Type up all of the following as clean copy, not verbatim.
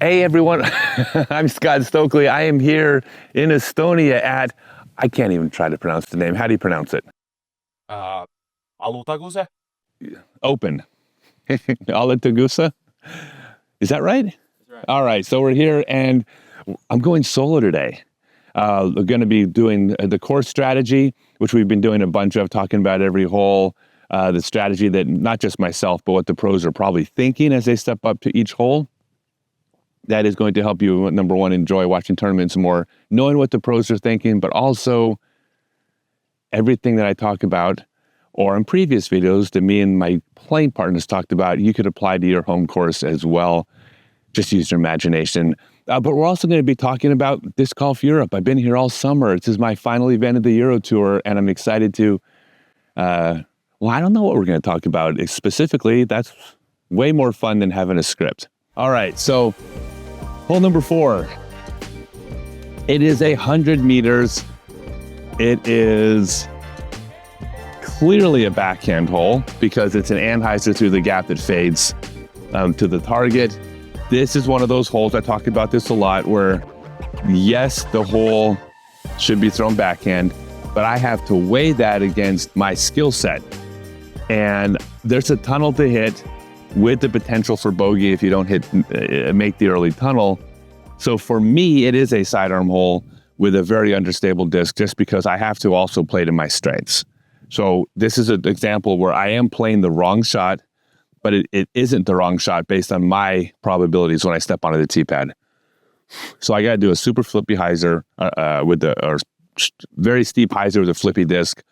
Hey everyone, I'm Scott Stokely. I am here in Estonia at, I can't even try to pronounce the name. How do you pronounce it? Alutaguse Open. Alutaguse? Is that right? That's right. All right, so we're here and I'm going solo today. We're going to be doing the course strategy, which we've been doing a bunch of, talking about every hole, the strategy that not just myself, but what the pros are probably thinking as they step up to each hole. That is going to help you, number one, enjoy watching tournaments more, knowing what the pros are thinking, but also everything that I talk about, or in previous videos that me and my playing partners talked about, you could apply to your home course as well. Just use your imagination. But we're also going to be talking about Disc Golf Europe. I've been here all summer. This is my final event of the Euro Tour, and I'm excited to, well, I don't know what we're going to talk about specifically. That's way more fun than having a script. All right, so hole number 4. It is 100 meters. It is clearly a backhand hole because it's an anhyzer through the gap that fades to the target. This is one of those holes, I talk about this a lot, where yes, the hole should be thrown backhand, but I have to weigh that against my skill set. And there's a tunnel to hit with the potential for bogey if you don't make the early tunnel. So for me, it is a sidearm hole with a very understable disc just because I have to also play to my strengths. So this is an example where I am playing the wrong shot, but it isn't the wrong shot based on my probabilities when I step onto the tee pad. So I got to do a super flippy hyzer or very steep hyzer with a flippy disc.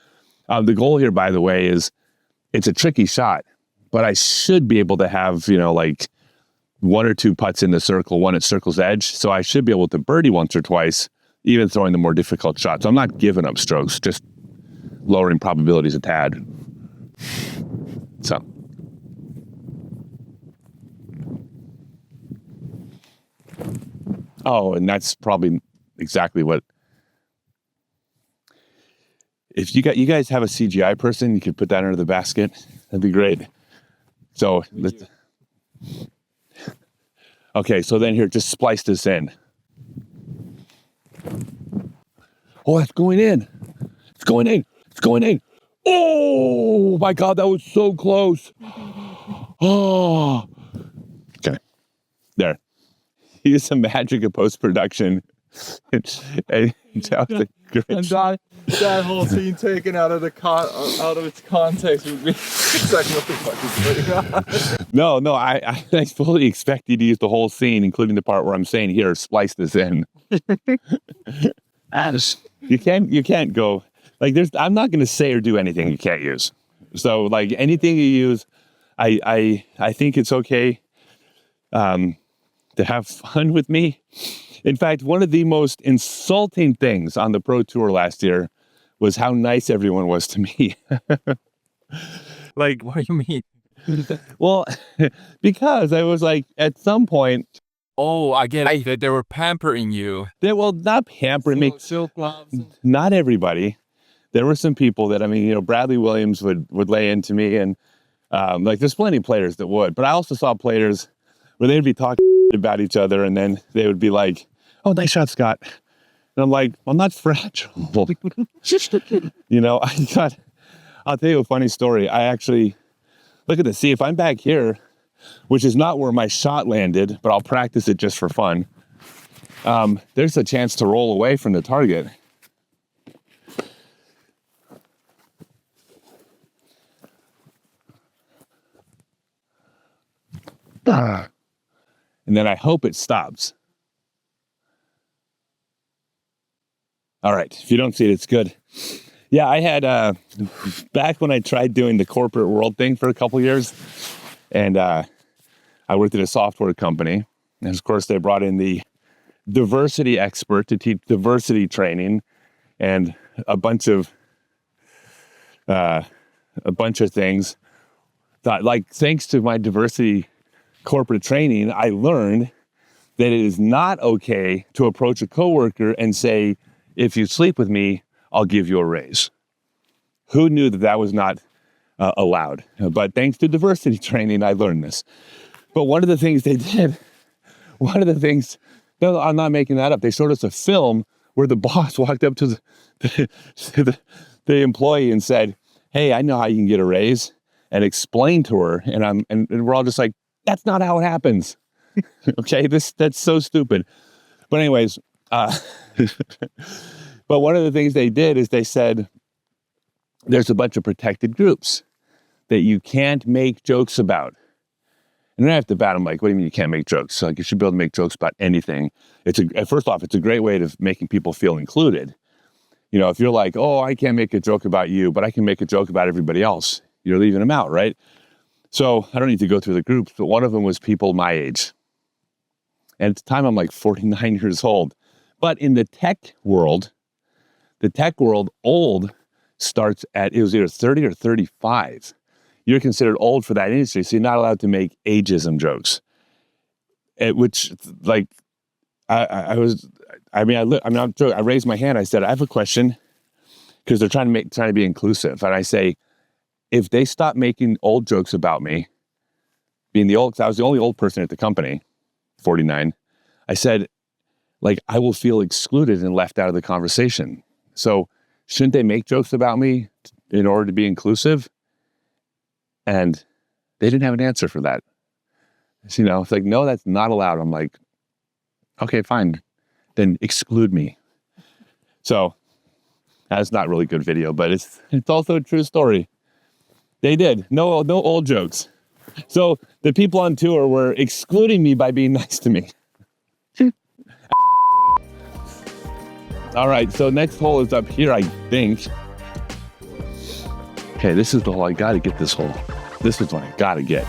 The goal here, by the way, is it's a tricky shot, but I should be able to have, like 1 or 2 putts in the circle, one at circle's edge. So I should be able to birdie once or twice, even throwing the more difficult shots. I'm not giving up strokes, just lowering probabilities a tad. So. Oh, and that's probably exactly what. If you guys have a CGI person, you could put that under the basket. That'd be great. So, okay, so then here, just splice this in. Oh, it's going in. It's going in. It's going in. Oh my God, that was so close. Oh, okay, there. Use some magic of post-production. And that whole scene taken out of its context would be it's like, what the fuck is going on? No, I fully expect you to use the whole scene, including the part where I'm saying, here, splice this in. You can't go like I'm not going to say or do anything you can't use. So like anything you use, I think it's okay to have fun with me. In fact, one of the most insulting things on the Pro Tour last year was how nice everyone was to me. Like, what do you mean? Well, because I was like, at some point. Oh, I get it. That they were pampering you. Not pampering me. Silk gloves. Not everybody. There were some people that, Bradley Williams would lay into me, and there's plenty of players that would. But I also saw players where they'd be talking about each other, and then they would be like, "Oh, nice shot, Scott." And I'm like, "I'm not fragile." I'll tell you a funny story. I actually, look at this. See, if I'm back here, which is not where my shot landed, but I'll practice it just for fun. There's a chance to roll away from the target. And then I hope it stops. All right, if you don't see it, it's good. Yeah, I had, back when I tried doing the corporate world thing for a couple years, and I worked at a software company, and of course they brought in the diversity expert to teach diversity training, and a bunch of things. Thanks to my diversity corporate training, I learned that it is not okay to approach a coworker and say, "If you sleep with me, I'll give you a raise." Who knew that was not allowed? But thanks to diversity training, I learned this. But one of the things they did one of the things, no, I'm not making that up. They showed us a film where the boss walked up to the employee and said, hey, I know how you can get a raise, and explained to her. And we're all just like, that's not how it happens. Okay, that's so stupid. But anyways, but one of the things they did is they said, there's a bunch of protected groups that you can't make jokes about. And then after that, I'm like, what do you mean you can't make jokes? Like, you should be able to make jokes about anything. First off, it's a great way of making people feel included. You know, if you're like, oh, I can't make a joke about you, but I can make a joke about everybody else, you're leaving them out, right? So I don't need to go through the groups, but one of them was people my age. And at the time, I'm like 49 years old. But in the tech world, old starts at, it was either 30 or 35. You're considered old for that industry, so you're not allowed to make ageism jokes. Which, like, I raised my hand. I said, I have a question, because they're trying to be inclusive. And I say, if they stop making old jokes about me, being the old, because I was the only old person at the company, 49, I said, like, I will feel excluded and left out of the conversation. So shouldn't they make jokes about me in order to be inclusive? And they didn't have an answer for that. You know, it's like, no, that's not allowed. I'm like, okay, fine. Then exclude me. So that's not really good video, but it's also a true story. They did. No old jokes. So the people on tour were excluding me by being nice to me. All right, so next hole is up here, I think. Okay, this is the hole. I got to get this hole. This is what I got to get.